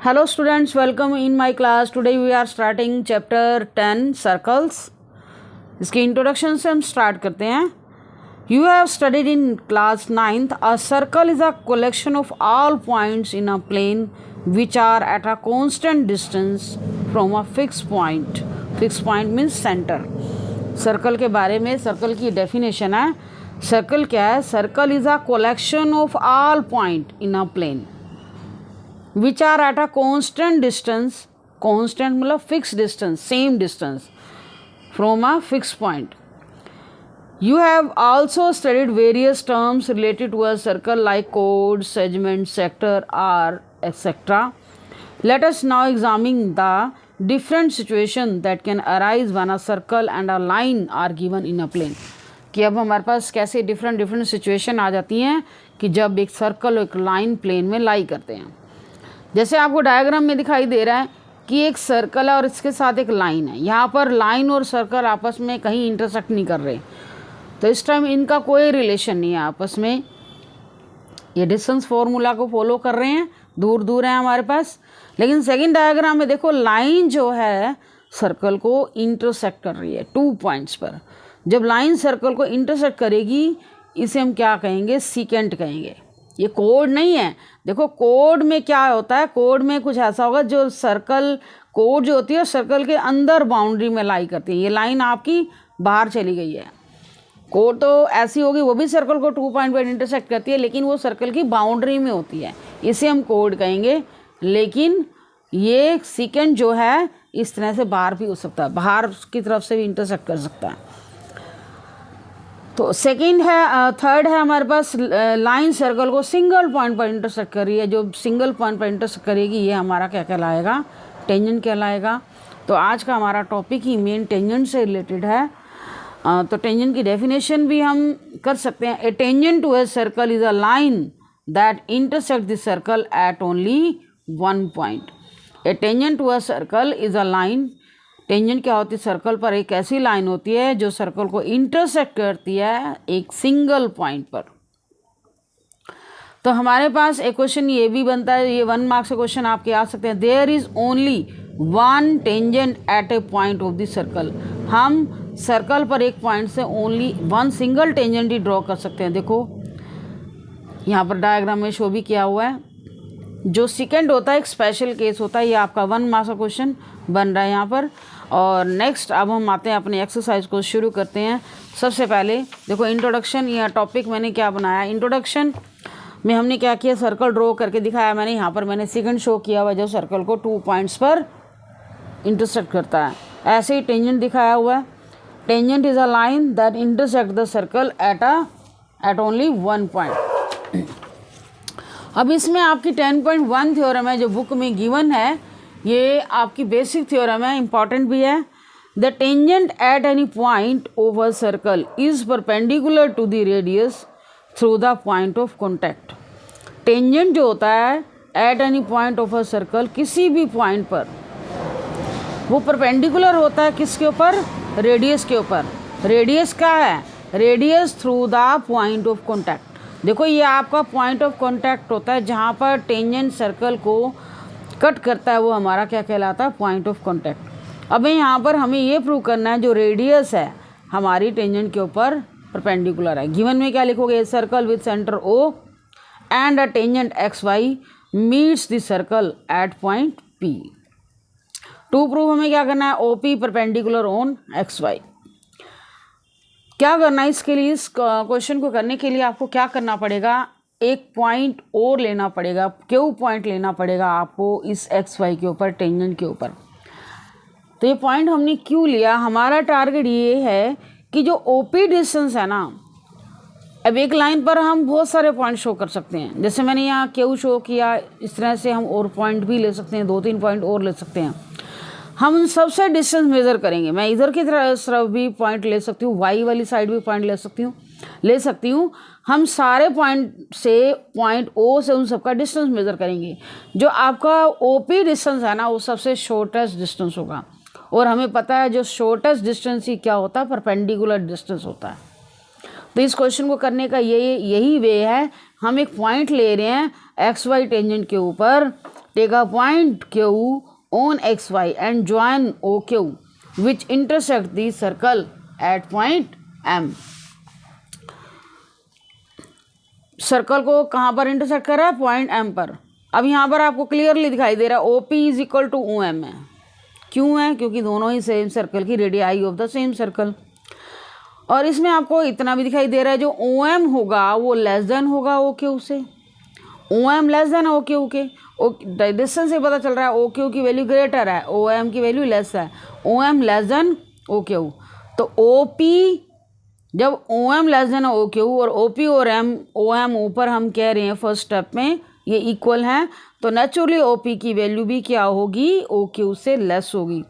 Hello students, welcome in my class. Today we are starting chapter 10 circles. इसकी introduction से हम start करते हैं. You have studied in class 9th. A circle is a collection of all points in a plane which are at a constant distance from a fixed point. Fixed point means center. Circle के बारे में circle की definition है. Circle क्या है? Circle is a collection of all point in a plane which are at a constant distance. Constant मतलब fix distance, same distance from a fix point. You have also studied various terms related to a circle like chord, segment, sector, arc, etc. Let us now examine the different situation that can arise when a circle and a line are given in a plane. कि अब हमारे पास कैसे different situation आ जाती हैं कि जब एक circle और एक लाइन प्लेन में लाई करते हैं. जैसे आपको डायग्राम में दिखाई दे रहा है कि एक सर्कल है और इसके साथ एक लाइन है. यहाँ पर लाइन और सर्कल आपस में कहीं इंटरसेक्ट नहीं कर रहे, तो इस टाइम इनका कोई रिलेशन नहीं है आपस में. ये डिस्टेंस फॉर्मूला को फॉलो कर रहे हैं, दूर दूर हैं हमारे पास. लेकिन सेकंड डायग्राम में देखो, लाइन जो है सर्कल को इंटरसेक्ट कर रही है 2 पॉइंट्स पर. जब लाइन सर्कल को इंटरसेक्ट करेगी इसे हम क्या कहेंगे? सीकेंट कहेंगे. ये कोड नहीं है. देखो कोड में क्या होता है, कोड में कुछ ऐसा होगा जो सर्कल, कोड जो होती है सर्कल के अंदर बाउंड्री में लाई करती है. ये लाइन आपकी बाहर चली गई है. कोड तो ऐसी होगी, वो भी सर्कल को 2 पॉइंट पर इंटरसेक्ट करती है, लेकिन वो सर्कल की बाउंड्री में होती है, इसे हम कोड कहेंगे. लेकिन ये सीकेंट जो है इस तरह से बाहर भी हो सकता है, बाहर की तरफ से भी इंटरसेक्ट कर सकता है. तो सेकंड है, थर्ड है हमारे पास लाइन सर्कल को सिंगल पॉइंट पर इंटरसेक्ट कर रही है. जो सिंगल पॉइंट पर इंटरसेक्ट करेगी ये हमारा क्या कहलाएगा? टेंजेंट कहलाएगा. तो आज का हमारा टॉपिक ही मेन टेंजेंट से रिलेटेड है. तो टेंजेंट की डेफिनेशन भी हम कर सकते हैं. A tangent to a circle is a line that intersect the circle at only 1 पॉइंट. A tangent to a circle is a line. Tangent क्या होती है? सर्कल पर एक ऐसी लाइन होती है जो सर्कल को इंटरसेक्ट करती है एक सिंगल पॉइंट पर. तो हमारे पास एक क्वेश्चन ये भी बनता है, ये 1 मार्क्स से क्वेश्चन आपके आ सकते हैं. There is only 1 tangent at a point of the circle. हम सर्कल पर एक पॉइंट से ओनली 1 सिंगल टेंजेंट ही ड्रॉ कर सकते हैं. देखो यहाँ पर डायग्राम में शो भी किया हुआ है. जो सेकंड होता है एक स्पेशल केस होता है. ये आपका 1 मार्क्स का क्वेश्चन बन रहा है यहाँ पर. और नेक्स्ट अब हम आते हैं अपने एक्सरसाइज को शुरू करते हैं. सबसे पहले देखो इंट्रोडक्शन, यह टॉपिक मैंने क्या बनाया. इंट्रोडक्शन में हमने क्या किया? सर्कल ड्रॉ करके दिखाया मैंने. यहाँ पर मैंने सेकंड शो किया हुआ जो सर्कल को 2 पॉइंट्स पर इंटरसेक्ट करता है. ऐसे ही टेंजेंट दिखाया हुआ है. Tangent is a line that intersect the circle at only 1 point. अब इसमें आपकी 10.1 थ्योरम है जो बुक में गिवन है. ये आपकी बेसिक थ्योरम है, इंपॉर्टेंट भी है. The tangent at any point of a circle is perpendicular to the radius through the point of contact. Tangent जो होता है at any point of a circle, किसी भी पॉइंट पर वो परपेंडिकुलर होता है किसके ऊपर? रेडियस के ऊपर. रेडियस क्या है? Radius through the point of contact. देखो ये आपका पॉइंट ऑफ कॉन्टैक्ट होता है जहाँ पर टेंजेंट सर्कल को कट करता है, वो हमारा क्या कहलाता है? Point of contact. अब यहाँ पर हमें ये प्रूव करना है जो रेडियस है हमारी टेंजेंट के ऊपर परपेंडिकुलर है. गिवन में क्या लिखोगे? Circle with centre O and a tangent XY meets the circle at point P. To prove हमें क्या करना है? OP perpendicular on XY. क्या करना है इसके लिए? इस क्वेश्चन को करने के लिए आपको क्या करना पड़ेगा? एक पॉइंट और लेना पड़ेगा. क्यों पॉइंट लेना पड़ेगा आपको इस XY के ऊपर, टेंजेंट के ऊपर? तो ये पॉइंट हमने क्यों लिया? हमारा टारगेट ये है कि जो OP डिस्टेंस है ना, अब एक लाइन पर हम बहुत सारे पॉइंट शो कर सकते हैं. जैसे मैंने यहाँ Q शो किया, इस तरह से हम और पॉइंट भी ले सकते हैं, 2-3 पॉइंट और ले सकते हैं. हम उन सबसे डिस्टेंस मेज़र करेंगे. मैं इधर की तरफ भी पॉइंट ले सकती हूँ, वाई वाली साइड भी पॉइंट ले सकती हूँ. हम सारे पॉइंट से, पॉइंट O से उन सबका डिस्टेंस मेज़र करेंगे. जो आपका OP डिस्टेंस है ना, वो सबसे शॉर्टेस्ट डिस्टेंस होगा. और हमें पता है जो शॉर्टेस्ट डिस्टेंस ही क्या होता है? परपेंडिकुलर डिस्टेंस होता है. तो इस क्वेश्चन को करने का यही वे है. हम एक पॉइंट ले रहे हैं XY टेंजेंट के ऊपर take a point Q on XY and join OQ which intersect the circle at point M. Circle को कहाँ पर इंटरसेक्ट कर रहा है? पॉइंट M पर। अब यहाँ पर आपको क्लियरली दिखाई दे रहा है OP is equal to OM है। क्यों है? क्योंकि दोनों ही सेम सर्कल की radii of the same circle. और इसमें आपको इतना भी दिखाई दे रहा है जो OM होगा वो लेस देन होगा OQ से। OM लेस देन OQ के, डिस्टेंस से पता चल रहा है OQ की वैल्यू ग्रेटर है, OM की वैल्यू लेस है। OM लेस देन OQ, तो OP जब OM लेस देन OQ और OP और OM ऊपर हम कह रहे हैं फर्स्ट स्टेप में ये इक्वल हैं, तो नेचुरली OP की वैल्यू भी क्या होगी? OQ से लेस होगी।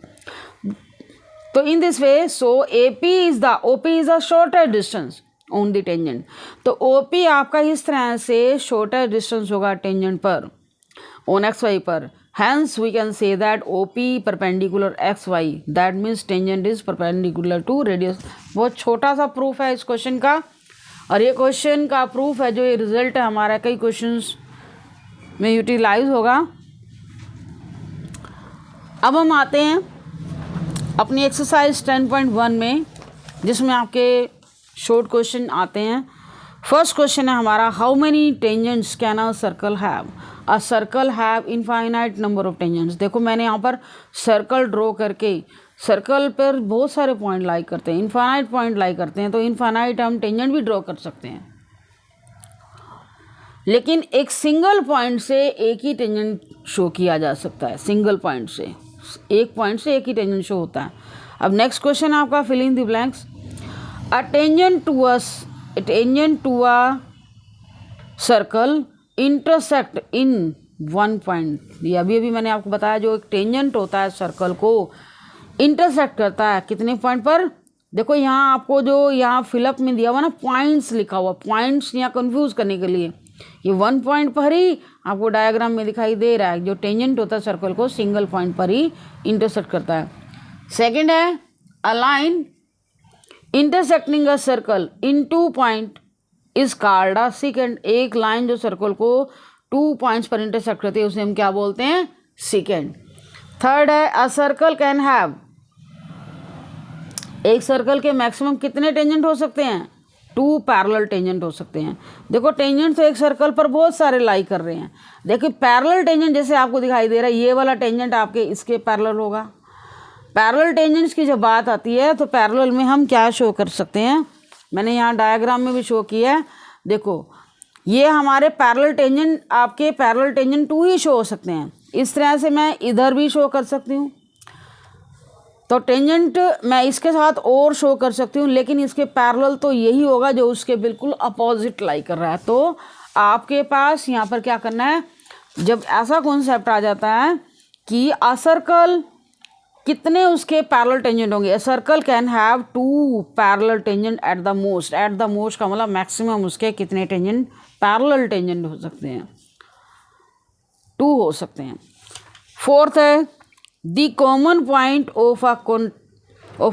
तो in this way OP is the shorter distance on the tangent. तो OP आपका इस तरह से शॉर्टर डिस्टेंस होगा टेंजेंट पर ऑन XY पर। Hence we can say that OP perpendicular XY, that means tangent is perpendicular to radius। बहुत छोटा सा प्रूफ है इस क्वेश्चन का, और ये क्वेश्चन का प्रूफ है जो ये रिजल्ट है हमारा कई क्वेश्चंस में यूटिलाइज होगा। अब हम आते हैं अपनी एक्सरसाइज 10.1 में, जिसमें आपके शॉर्ट क्वेश्चन आते हैं। फर्स्ट क्वेश्चन है हमारा, how many tangents can a circle have? A circle have infinite number of tangents. देखो मैंने यहाँ पर सर्कल ड्रॉ करके, सर्कल पर बहुत सारे पॉइंट लाई करते हैं, इनफाइनाइट पॉइंट लाई करते हैं, तो इनफाइनाइट हम टेंजेंट भी ड्रॉ कर सकते हैं। लेकिन एक सिंगल पॉइंट से एक ही टेंजेंट शो किया जा सकता है। सिंगल पॉइंट से, एक पॉइंट से एक ही टेंजेंट शो होता है। अब नेक्स्ट क्वेश्चन है आपका, fill in the blanks. A tangent to a circle intersect in one point. ये अभी मैंने आपको बताया, जो एक टेंजेंट होता है सर्कल को इंटरसेक्ट करता है कितने पॉइंट पर? देखो यहाँ आपको जो यहाँ फिलअप में दिया हुआ ना पॉइंट्स लिखा हुआ, पॉइंट्स यहाँ कंफ्यूज करने के लिए, ये वन पॉइंट पर ही आपको डायग्राम में दिखाई दे रहा है। जो टेंजेंट होता है सर्कल को सिंगल पॉइंट पर ही इंटरसेक्ट करता है। सेकंड है, a line intersecting a circle in 2 point is called a second. एक लाइन जो सर्कल को 2 पॉइंट्स पर इंटरसेक्ट करती है उसे हम क्या बोलते हैं? सेकेंड। थर्ड है, अ सर्कल कैन हैव, एक सर्कल के मैक्सिमम कितने टेंजेंट हो सकते हैं? 2 पैरेलल टेंजेंट हो सकते हैं। देखो टेंजेंट तो एक सर्कल पर बहुत सारे लाई कर रहे हैं। देखिए पैरेलल टेंजेंट जैसे आपको दिखाई दे रहा है, ये वाला टेंजेंट आपके इसके पैरेलल होगा। पैरेलल टेंजेंट्स की जब बात आती है तो पैरेलल में हम क्या शो कर सकते हैं? मैंने यहाँ डायग्राम में भी शो किया है। देखो ये हमारे पैरेलल टेंजेंट, आपके पैरेलल टेंजेंट 2 ही शो हो सकते हैं। इस तरह से मैं इधर भी शो कर सकती हूँ, तो टेंजेंट मैं इसके साथ और शो कर सकती हूँ, लेकिन इसके पैरेलल तो यही होगा जो उसके बिल्कुल अपोजिट लाई कर रहा है। तो आपके पास यहाँ पर क्या करना है, जब ऐसा कॉन्सेप्ट आ जाता है कि अ सर्कल कितने उसके पैरेलल टेंजेंट होंगे, a circle can have 2 parallel tangent at the most. At the most का मतलब मैक्सिमम उसके कितने टेंजेंट, पैरेलल टेंजेंट हो सकते हैं? 2 हो सकते हैं। फोर्थ है, the common point of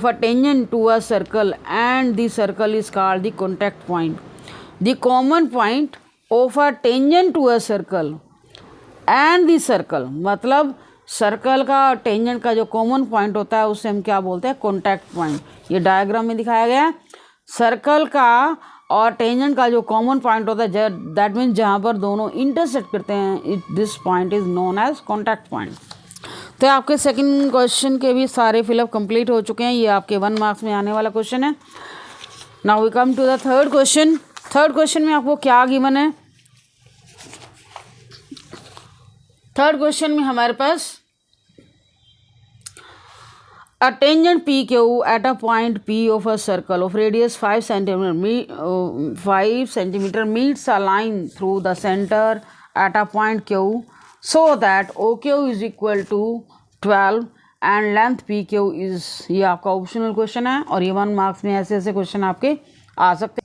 a tangent to a circle and the circle is called the contact point. The common point of a tangent to a circle and the circle, मतलब circle का tangent का जो common point होता है उसे हम क्या बोलते हैं? Contact point. ये डायग्राम में दिखाया गया है। सर्कल का और टेंजेंट का जो कॉमन पॉइंट होता है, दैट मीन्स जहाँ पर दोनों इंटरसेक्ट करते हैं, this point is known as contact point. तो आपके सेकंड क्वेश्चन के भी सारे फिलअप कंप्लीट हो चुके हैं। ये आपके 1 मार्क्स में आने वाला क्वेश्चन है। Now we come to the third question. Third question में आपको क्या गिवन है? थर्ड क्वेश्चन में हमारे पास a tangent PQ at a point P of a circle of radius 5 centimeter meets a line through the center at a point Q so that OQ is equal to 12 and length PQ is, ये आपका optional question है और ये 1 marks में ऐसे ऐसे question आपके आ सकते हैं।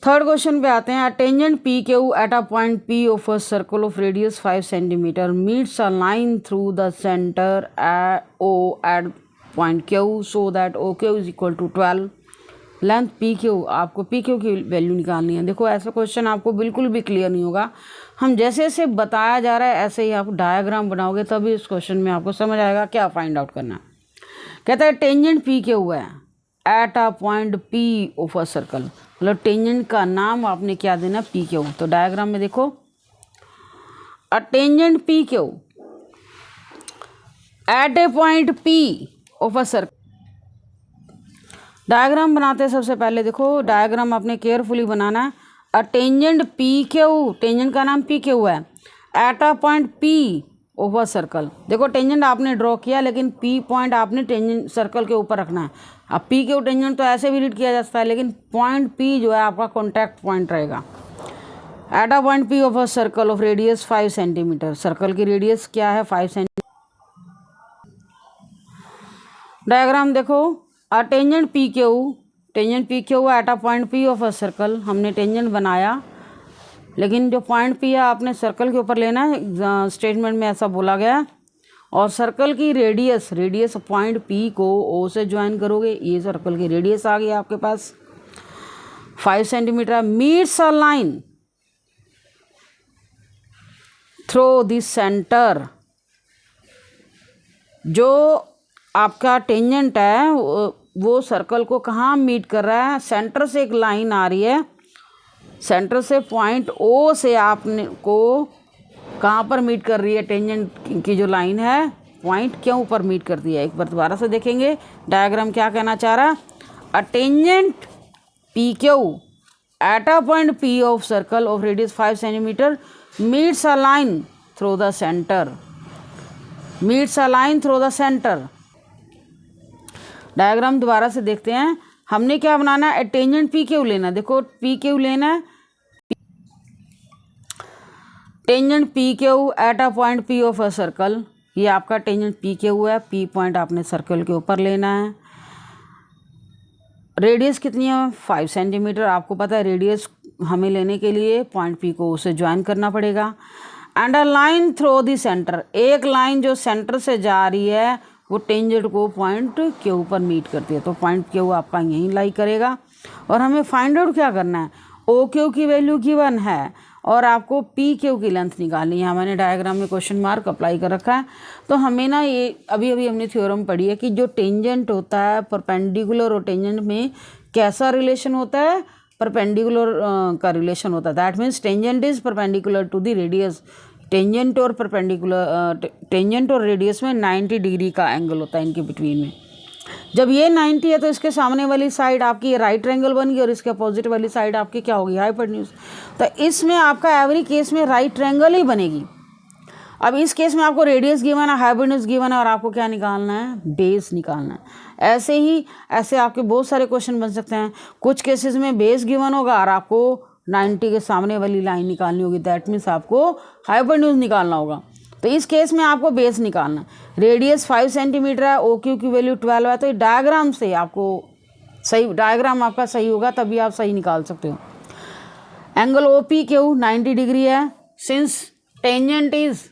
थर्ड क्वेश्चन पे आते हैं। Tangent P Q at a point P of a circle of radius 5 centimetre meets a line through the centre O at point Q so that O Q is equal to 12 length P Q, आपको P Q की value निकालनी है। देखो ऐसा question आपको बिल्कुल भी clear नहीं होगा, हम जैसे जैसे बताया जा रहा है ऐसे ही आप डायग्राम बनाओगे तभी इस क्वेश्चन में आपको समझ आएगा क्या फाइंड आउट करना है। कहता है टेंजेंट पी क्यू है eight a point P of a circle, मतलब टेंजेंट का नाम आपने क्या देना, पी क्यू। तो डायग्राम में देखो a tangent P Q at a point P of a circle. Diagram बनाते हैं सबसे पहले, देखो डायग्राम आपने केयरफुली बनाना है। अ टेंजेंट पी क्यू, टेंजेंट का नाम पी क्यू है eight a point P of a circle. देखो टेंजेंट आपने ड्रॉ किया लेकिन पी पॉइंट आपने टेंजेंट सर्कल के ऊपर रखना है। अब पी क्यू टेंजेंट तो ऐसे भी रीड किया जा सकता है, लेकिन पॉइंट पी जो है आपका कॉन्टैक्ट पॉइंट रहेगा। Eight a point P of a circle of radius 5 centimetre, circle की रेडियस क्या है 5 सेंटीमीटर। डायग्राम देखो a tangent P Q at a point P of a circle, हमने टेंजेंट बनाया लेकिन जो पॉइंट पी है आपने सर्कल के ऊपर लेना है, स्टेटमेंट में ऐसा बोला गया। और सर्कल की रेडियस पॉइंट पी को ओ से ज्वाइन करोगे, ये सर्कल की रेडियस आ गई आपके पास 5 centimetre. Meets a line through this centre, जो आपका टेंजेंट है वो सर्कल को कहाँ मीट कर रहा है, सेंटर से एक लाइन आ रही है, सेंटर से पॉइंट ओ से आपने को कहाँ पर मीट कर रही है, टेंजेंट की जो लाइन है पॉइंट क्यों ऊपर मीट करती है। एक बार दोबारा से देखेंगे डायग्राम क्या कहना चाह रहा है। अ tangent P Q at a point P of circle of radius 5 centimetre meets a line through the centre, meets a line through the centre. Diagram दोबारा से देखते हैं, हमने क्या बनाना है, टेंजेंट पी क्यू लेना। देखो पी क्यू लेना है, tangent P Q at a point P of a circle, ये आपका टेंजेंट पी क्यू है, पी पॉइंट आपने सर्कल के ऊपर लेना है। रेडियस कितनी है 5 सेंटीमीटर, आपको पता है रेडियस हमें लेने के लिए पॉइंट पी को उसे ज्वाइन करना पड़ेगा। And a line through the centre, एक लाइन जो सेंटर से जा रही है वो टेंजेंट को पॉइंट के ऊपर मीट करती है, तो पॉइंट क्यू आपका यहीं लाई करेगा। और हमें फाइंड आउट क्या करना है, ओ क्यू की वैल्यू गिवन है और आपको पी क्यू की लेंथ निकालनी है। मैंने डायग्राम में क्वेश्चन मार्क अप्लाई कर रखा है। तो हमें ना ये अभी हमने थ्योरम पढ़ी है कि जो टेंजेंट होता है परपेंडिकुलर और टेंजेंट में कैसा रिलेशन होता है, परपेंडिकुलर का रिलेशन होता है। That means tangent is perpendicular to the radius, tangent और परपेंडिकुलर टेंजेंट और रेडियस में 90 डिग्री का एंगल होता है इनके बिटवीन में। जब ये 90 है तो इसके सामने वाली साइड आपकी राइट ट्रायंगल बन गई और इसके अपोजिट वाली साइड आपकी क्या होगी, हाइपोटेन्यूज। तो इसमें आपका एवरी केस में राइट ट्रायंगल ही बनेगी। अब इस केस में आपको रेडियस गिवन है, हाइपोटेन्यूज गिवन है और आपको क्या निकालना है, बेस निकालना है। ऐसे आपके बहुत सारे क्वेश्चन बन सकते हैं। कुछ केसेस में बेस गिवन होगा और आपको 90 के सामने वाली लाइन निकालनी होगी, दैट मीन्स आपको हाइपोटेन्यूज निकालना होगा। तो इस केस में आपको बेस निकालना, रेडियस 5 सेंटीमीटर है, ओ क्यू की वैल्यू 12 है। तो डायग्राम से आपको सही, डायग्राम आपका सही होगा तभी आप सही निकाल सकते हो। Angle O P Q 90 degree है, since tangent is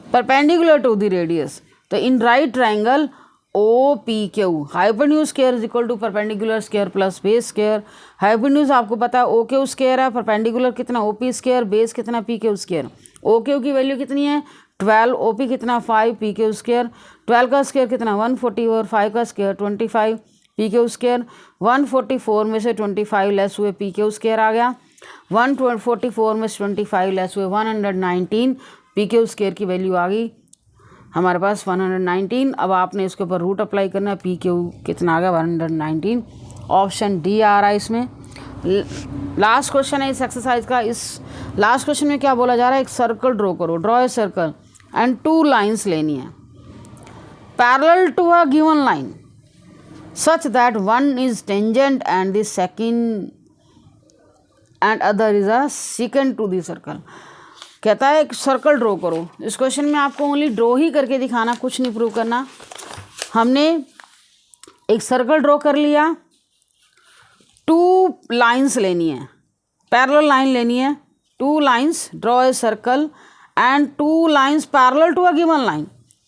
perpendicular to the radius, तो in right triangle O P Q hypotenuse square is equal to perpendicular square plus base square. Hypotenuse आपको पता है ओ क्यू स्क्वायर है, perpendicular कितना O P square, base कितना P Q square. O Q की value कितनी है 12, O P कितना 5, पी क्यू स्क्वायर 12 का स्क्वायर कितना 140 और 5 का स्क्वायर 25, पी क्यू स्क्वायर 144 में से 25 लेस हुए पी क्यू स्क्वायर आ गया, 144 में से 25 लेस हुए 119, पी क्यू स्क्वायर की वैल्यू आ गई हमारे पास 119। अब आपने इसके ऊपर रूट अप्लाई करना है, पी क्यू कितना आ गया 119, ऑप्शन डी आ रहा है इसमें। लास्ट क्वेश्चन है इस एक्सरसाइज का। इस लास्ट क्वेश्चन में क्या बोला जा रहा है, एक सर्कल ड्रॉ करो, draw a circle and 2 lines लेनी है parallel to a given line such that one is tangent and the second and other is a second to the circle. कहता है एक सर्कल ड्रॉ करो। इस क्वेश्चन में आपको ओनली ड्रॉ ही करके दिखाना, कुछ नहीं प्रूव करना। हमने एक सर्कल ड्रॉ कर लिया, 2 लाइन्स लेनी है, पैरेलल लाइन लेनी है, 2 lines, draw a circle and 2 lines parallel to a given line.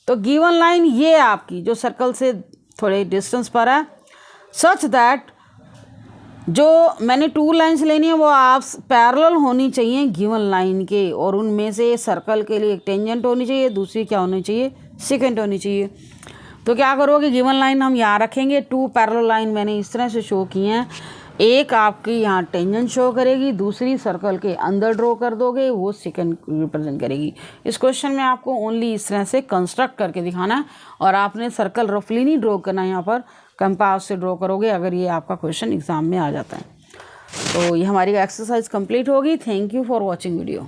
तो गिवन लाइन ये है आपकी जो सर्कल से थोड़े डिस्टेंस पर है, सच दैट जो मैंने 2 लाइन्स लेनी है वो आप पैरेलल होनी चाहिए गिवन लाइन के, और उनमें से सर्कल के लिए एक टेंजेंट होनी चाहिए, दूसरी क्या होनी चाहिए, सेकेंट होनी चाहिए। तो क्या करोगे, गिवन लाइन हम यहाँ रखेंगे, 2 पैरेलल लाइन मैंने इस तरह से शो की हैं, एक आपकी यहाँ टेंजेंट शो करेगी, दूसरी सर्कल के अंदर ड्रॉ कर दोगे, वो सेकंड रिप्रेजेंट करेगी। इस क्वेश्चन में आपको ओनली इस तरह से कंस्ट्रक्ट करके दिखाना है, और आपने सर्कल रफली नहीं ड्रॉ करना है, यहाँ पर कंपास से ड्रॉ करोगे अगर ये आपका क्वेश्चन एग्जाम में आ जाता है। तो ये हमारी एक्सरसाइज कंप्लीट होगी। Thank you for watching video.